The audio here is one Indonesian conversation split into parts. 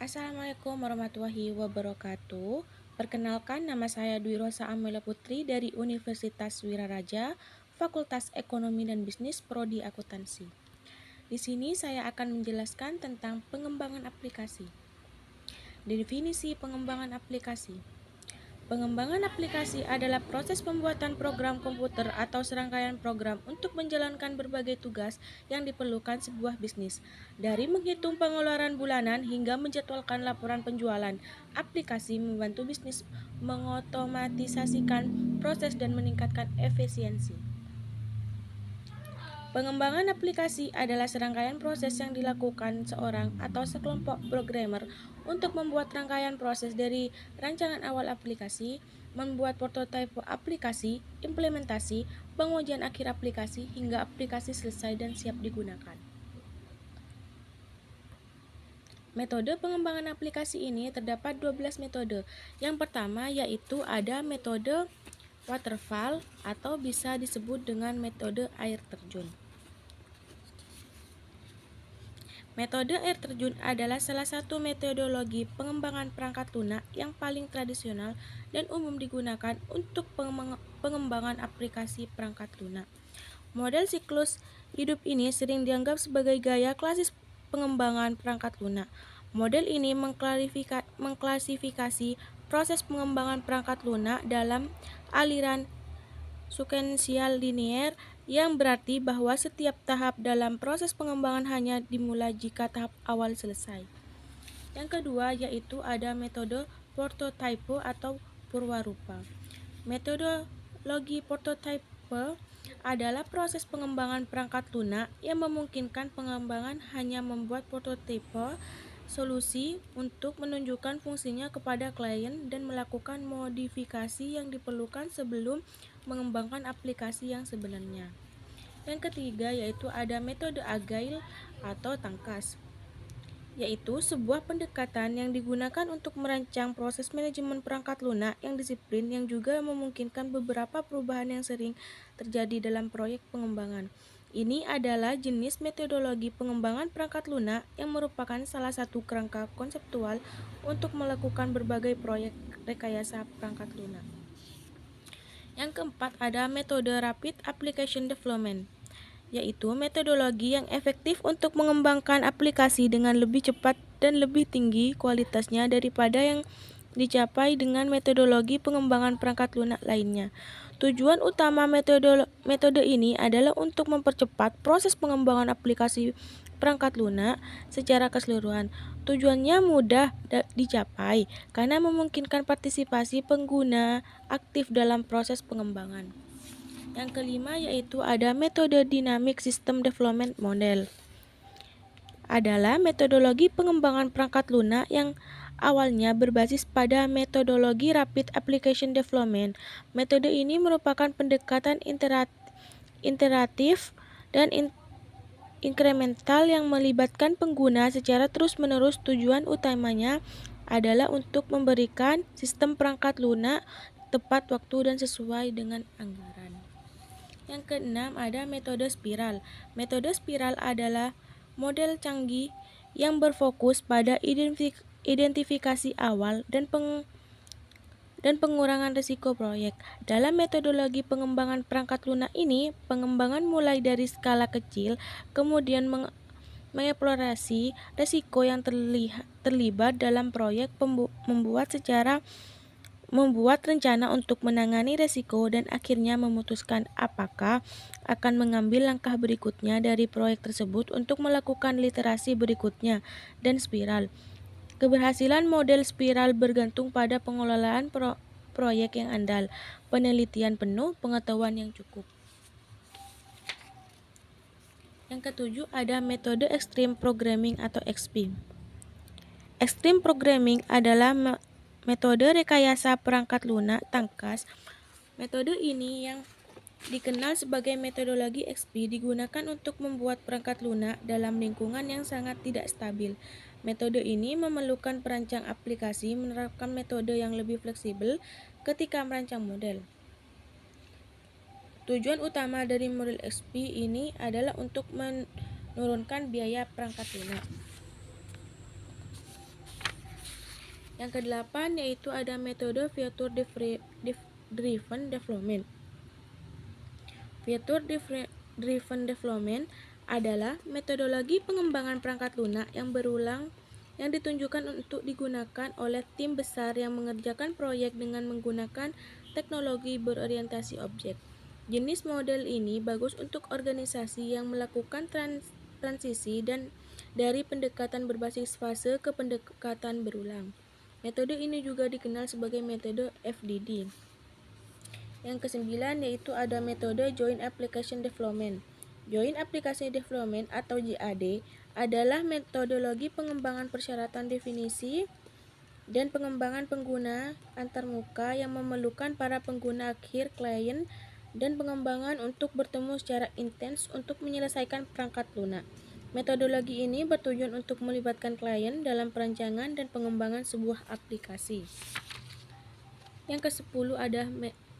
Assalamualaikum warahmatullahi wabarakatuh. Perkenalkan, nama saya Dwi Rosa Amela Putri dari Universitas Wiraraja, Fakultas Ekonomi dan Bisnis, Prodi Akuntansi. Di sini saya akan menjelaskan tentang pengembangan aplikasi. Definisi pengembangan aplikasi. Pengembangan aplikasi adalah proses pembuatan program komputer atau serangkaian program untuk menjalankan berbagai tugas yang diperlukan sebuah bisnis. Dari menghitung pengeluaran bulanan hingga menjadwalkan laporan penjualan, aplikasi membantu bisnis mengotomatisasikan proses dan meningkatkan efisiensi. Pengembangan aplikasi adalah serangkaian proses yang dilakukan seorang atau sekelompok programmer untuk membuat rangkaian proses dari rancangan awal aplikasi, membuat prototipe aplikasi, implementasi, pengujian akhir aplikasi, hingga aplikasi selesai dan siap digunakan. Metode pengembangan aplikasi ini terdapat 12 metode. Yang pertama yaitu ada metode waterfall atau bisa disebut dengan metode air terjun. Metode air terjun adalah salah satu metodologi pengembangan perangkat lunak yang paling tradisional dan umum digunakan untuk pengembangan aplikasi perangkat lunak. Model siklus hidup ini sering dianggap sebagai gaya klasis pengembangan perangkat lunak. Model ini mengklasifikasi proses pengembangan perangkat lunak dalam aliran sekuensial linear, yang berarti bahwa setiap tahap dalam proses pengembangan hanya dimulai jika tahap awal selesai. Yang kedua yaitu ada metode prototype atau purwarupa. Metodologi prototype adalah proses pengembangan perangkat lunak yang memungkinkan pengembangan hanya membuat prototipe solusi untuk menunjukkan fungsinya kepada klien dan melakukan modifikasi yang diperlukan sebelum mengembangkan aplikasi yang sebenarnya. Yang ketiga yaitu ada metode agile atau tangkas, yaitu sebuah pendekatan yang digunakan untuk merancang proses manajemen perangkat lunak yang disiplin yang juga memungkinkan beberapa perubahan yang sering terjadi dalam proyek pengembangan. Ini adalah jenis metodologi pengembangan perangkat lunak yang merupakan salah satu kerangka konseptual untuk melakukan berbagai proyek rekayasa perangkat lunak. Yang keempat ada metode Rapid Application Development, yaitu metodologi yang efektif untuk mengembangkan aplikasi dengan lebih cepat dan lebih tinggi kualitasnya daripada yang dicapai dengan metodologi pengembangan perangkat lunak lainnya. Tujuan utama metode ini adalah untuk mempercepat proses pengembangan aplikasi perangkat lunak secara keseluruhan. Tujuannya mudah dicapai karena memungkinkan partisipasi pengguna aktif dalam proses pengembangan. Yang kelima yaitu ada metode Dynamic System Development Model. Adalah metodologi pengembangan perangkat lunak yang awalnya berbasis pada metodologi Rapid Application Development. Metode ini merupakan pendekatan iteratif dan inkremental yang melibatkan pengguna secara terus-menerus. Tujuan utamanya adalah untuk memberikan sistem perangkat lunak tepat waktu dan sesuai dengan anggaran. Yang keenam ada metode spiral. Metode spiral adalah model canggih yang berfokus pada identifikasi awal dan pengurangan risiko proyek. Dalam metodologi pengembangan perangkat lunak ini, pengembangan mulai dari skala kecil, kemudian mengeksplorasi risiko yang terlibat dalam proyek, membuat rencana untuk menangani risiko, dan akhirnya memutuskan apakah akan mengambil langkah berikutnya dari proyek tersebut untuk melakukan iterasi berikutnya. Dan spiral. Keberhasilan model spiral bergantung pada pengelolaan proyek yang andal, penelitian penuh, pengetahuan yang cukup. Yang ketujuh ada metode Extreme Programming atau XP. Extreme Programming adalah metode rekayasa perangkat lunak tangkas. Metode ini yang dikenal sebagai metodologi XP digunakan untuk membuat perangkat lunak dalam lingkungan yang sangat tidak stabil. Metode ini memerlukan perancang aplikasi menerapkan metode yang lebih fleksibel ketika merancang model. Tujuan utama dari model XP ini adalah untuk menurunkan biaya perangkat lunak. Yang kedelapan yaitu ada metode Feature Driven Development. Feature Driven Development adalah metodologi pengembangan perangkat lunak yang berulang yang ditunjukkan untuk digunakan oleh tim besar yang mengerjakan proyek dengan menggunakan teknologi berorientasi objek. Jenis model ini bagus untuk organisasi yang melakukan transisi dan dari pendekatan berbasis fase ke pendekatan berulang. Metode ini juga dikenal sebagai metode FDD. Yang kesembilan yaitu ada metode Joint Application Development. Joint Application Development atau JAD adalah metodologi pengembangan persyaratan definisi dan pengembangan pengguna antarmuka yang memerlukan para pengguna akhir klien dan pengembangan untuk bertemu secara intens untuk menyelesaikan perangkat lunak. Metodologi ini bertujuan untuk melibatkan klien dalam perancangan dan pengembangan sebuah aplikasi. Yang ke-10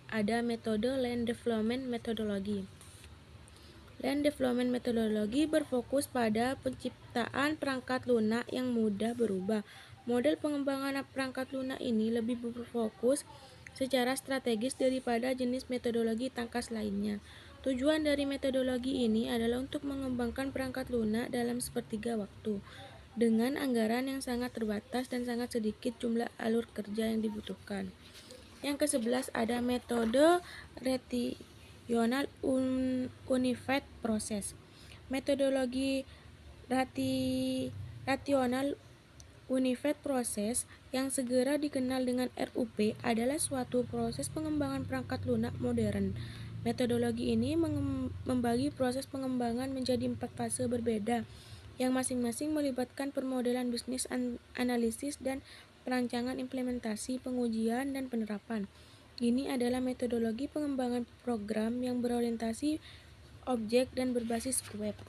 ada metode Land Development Methodology. Land Development Methodology berfokus pada penciptaan perangkat lunak yang mudah berubah. Model pengembangan perangkat lunak ini lebih berfokus secara strategis daripada jenis metodologi tangkas lainnya. Tujuan dari metodologi ini adalah untuk mengembangkan perangkat lunak dalam sepertiga waktu, dengan anggaran yang sangat terbatas dan sangat sedikit jumlah alur kerja yang dibutuhkan. Yang ke-11 ada metode Rational Unified Process. Metodologi Rational Unified Process yang segera dikenal dengan RUP adalah suatu proses pengembangan perangkat lunak modern. Metodologi ini membagi proses pengembangan menjadi 4 fase berbeda yang masing-masing melibatkan permodelan bisnis analisis dan perancangan implementasi, pengujian, dan penerapan. Ini adalah metodologi pengembangan program yang berorientasi objek dan berbasis web.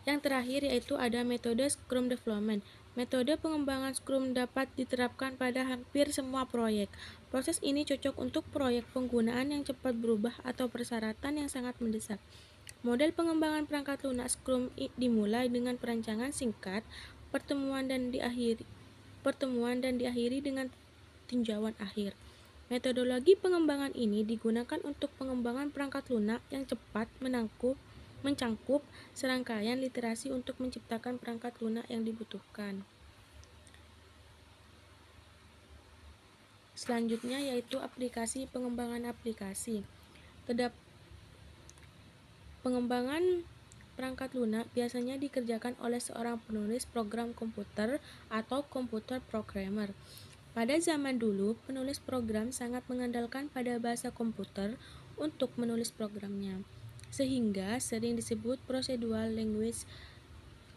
Yang terakhir yaitu ada metode Scrum Development. Metode pengembangan Scrum dapat diterapkan pada hampir semua proyek. Proses ini cocok untuk proyek penggunaan yang cepat berubah atau persyaratan yang sangat mendesak. Model pengembangan perangkat lunak Scrum dimulai dengan perancangan singkat, pertemuan dan diakhiri dengan tinjauan akhir. Metodologi pengembangan ini digunakan untuk pengembangan perangkat lunak yang cepat mencangkup serangkaian literasi untuk menciptakan perangkat lunak yang dibutuhkan. Selanjutnya yaitu aplikasi pengembangan aplikasi. Pengembangan perangkat lunak biasanya dikerjakan oleh seorang penulis program komputer atau komputer programmer. Pada zaman dulu, penulis program sangat mengandalkan pada bahasa komputer untuk menulis programnya, sehingga sering disebut procedural language.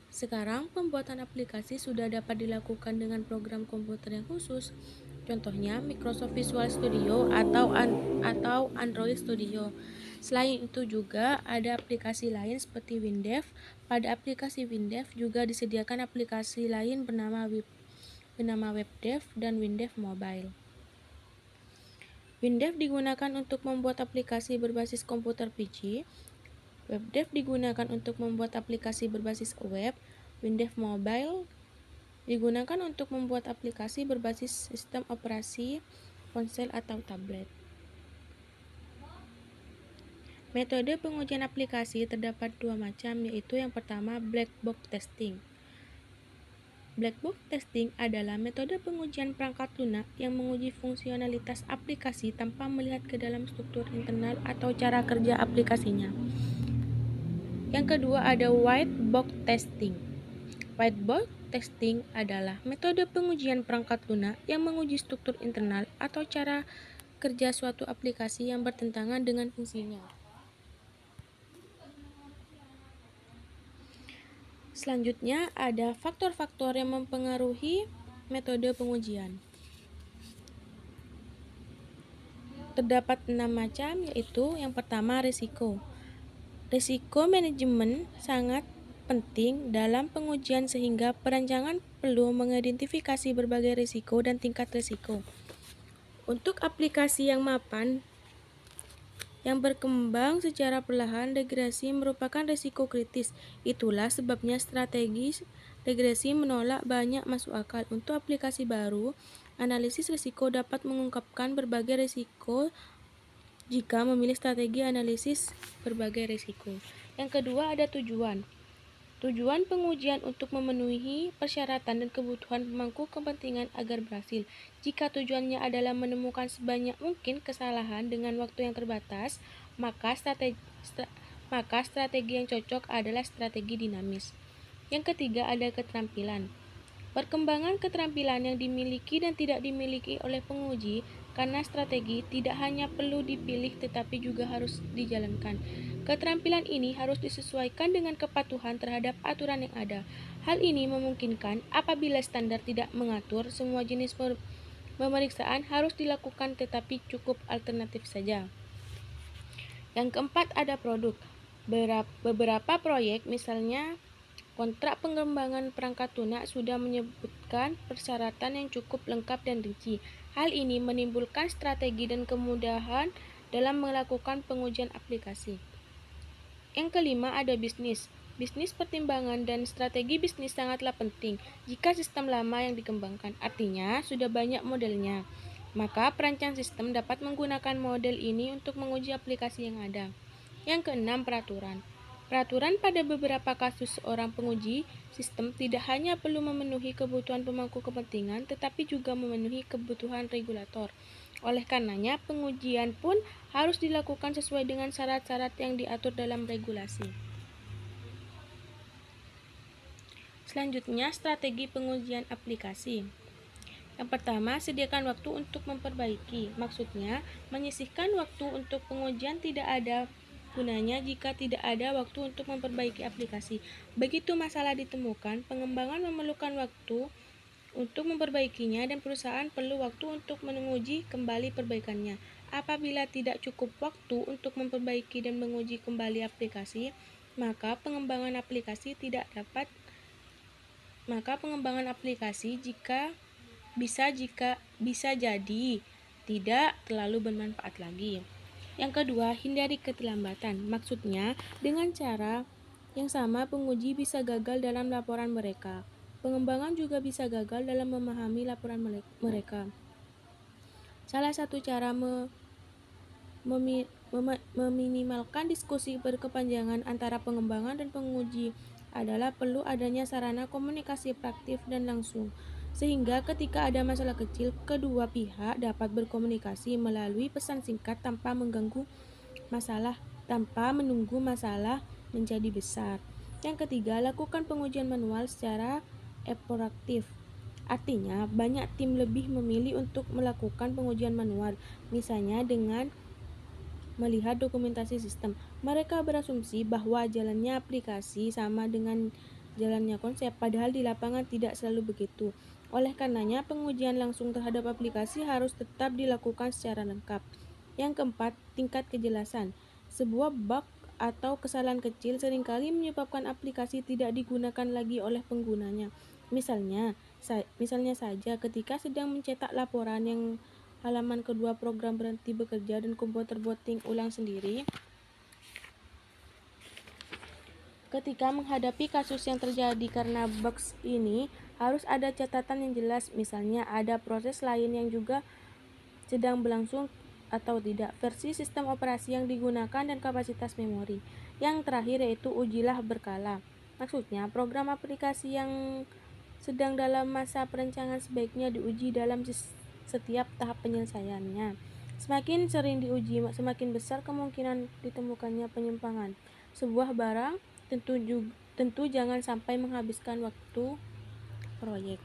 Sekarang, pembuatan aplikasi sudah dapat dilakukan dengan program komputer yang khusus. Contohnya Microsoft Visual Studio atau Android Studio. Selain itu juga ada aplikasi lain seperti WinDev. Pada aplikasi WinDev juga disediakan aplikasi lain bernama WebDev dan WinDev Mobile. WinDev digunakan untuk membuat aplikasi berbasis komputer PC. WebDev digunakan untuk membuat aplikasi berbasis web. WinDev Mobile digunakan untuk membuat aplikasi berbasis sistem operasi ponsel atau tablet. Metode pengujian aplikasi terdapat dua macam, yaitu yang pertama black box testing. Black box testing adalah metode pengujian perangkat lunak yang menguji fungsionalitas aplikasi tanpa melihat ke dalam struktur internal atau cara kerja aplikasinya. Yang kedua ada white box testing. White box testing adalah metode pengujian perangkat lunak yang menguji struktur internal atau cara kerja suatu aplikasi yang bertentangan dengan fungsinya. Selanjutnya ada faktor-faktor yang mempengaruhi metode pengujian. Terdapat 6 macam, yaitu yang pertama risiko. Risiko manajemen sangat penting dalam pengujian sehingga perancangan perlu mengidentifikasi berbagai risiko dan tingkat risiko. Untuk aplikasi yang mapan yang berkembang secara perlahan, degradasi merupakan risiko kritis. Itulah sebabnya strategi Regresi menolak banyak masuk akal. Untuk aplikasi baru, analisis risiko dapat mengungkapkan berbagai risiko jika memilih strategi analisis berbagai risiko. Yang kedua ada tujuan. Tujuan pengujian untuk memenuhi persyaratan dan kebutuhan pemangku kepentingan agar berhasil. Jika tujuannya adalah menemukan sebanyak mungkin kesalahan dengan waktu yang terbatas, maka strategi yang cocok adalah strategi dinamis. Yang ketiga ada keterampilan. Perkembangan keterampilan yang dimiliki dan tidak dimiliki oleh penguji karena strategi tidak hanya perlu dipilih tetapi juga harus dijalankan. Keterampilan ini harus disesuaikan dengan kepatuhan terhadap aturan yang ada. Hal ini memungkinkan apabila standar tidak mengatur semua jenis pemeriksaan harus dilakukan tetapi cukup alternatif saja. Yang keempat ada produk. Beberapa proyek misalnya kontrak pengembangan perangkat lunak sudah menyebutkan persyaratan yang cukup lengkap dan rinci. Hal ini menimbulkan strategi dan kemudahan dalam melakukan pengujian aplikasi. Yang kelima ada bisnis. Bisnis pertimbangan dan strategi bisnis sangatlah penting jika sistem lama yang dikembangkan, artinya sudah banyak modelnya. Maka perancang sistem dapat menggunakan model ini untuk menguji aplikasi yang ada. Yang keenam, peraturan. Peraturan pada beberapa kasus seorang penguji sistem tidak hanya perlu memenuhi kebutuhan pemangku kepentingan, tetapi juga memenuhi kebutuhan regulator. Oleh karenanya, pengujian pun harus dilakukan sesuai dengan syarat-syarat yang diatur dalam regulasi. Selanjutnya, strategi pengujian aplikasi. Yang pertama, sediakan waktu untuk memperbaiki. Maksudnya, menyisihkan waktu untuk pengujian tidak ada gunanya jika tidak ada waktu untuk memperbaiki aplikasi. Begitu masalah ditemukan, pengembangan memerlukan waktu untuk memperbaikinya dan perusahaan perlu waktu untuk menguji kembali perbaikannya. Apabila tidak cukup waktu untuk memperbaiki dan menguji kembali aplikasi, maka pengembangan aplikasi bisa jadi tidak terlalu bermanfaat lagi. Yang kedua, hindari keterlambatan. Maksudnya, dengan cara yang sama penguji bisa gagal dalam laporan mereka. Pengembangan juga bisa gagal dalam memahami laporan mereka. Salah satu cara meminimalkan diskusi berkepanjangan antara pengembangan dan penguji adalah perlu adanya sarana komunikasi praktis dan langsung, sehingga ketika ada masalah kecil, kedua pihak dapat berkomunikasi melalui pesan singkat tanpa menunggu masalah menjadi besar. Yang ketiga, lakukan pengujian manual secara proaktif. Artinya, banyak tim lebih memilih untuk melakukan pengujian manual, misalnya dengan melihat dokumentasi sistem. Mereka berasumsi bahwa jalannya aplikasi sama dengan jalannya konsep, padahal di lapangan tidak selalu begitu. Oleh karenanya, pengujian langsung terhadap aplikasi harus tetap dilakukan secara lengkap. Yang keempat, tingkat kejelasan. Sebuah bug atau kesalahan kecil seringkali menyebabkan aplikasi tidak digunakan lagi oleh penggunanya. Misalnya saja ketika sedang mencetak laporan yang halaman kedua program berhenti bekerja dan komputer booting ulang sendiri. Ketika menghadapi kasus yang terjadi karena bugs ini, harus ada catatan yang jelas, misalnya ada proses lain yang juga sedang berlangsung atau tidak, versi sistem operasi yang digunakan dan kapasitas memori. Yang terakhir yaitu ujilah berkala. Maksudnya, program aplikasi yang sedang dalam masa perencanaan sebaiknya diuji dalam setiap tahap penyelesaiannya. Semakin sering diuji, semakin besar kemungkinan ditemukannya penyimpangan. Sebuah barang tentu jangan sampai menghabiskan waktu proyek.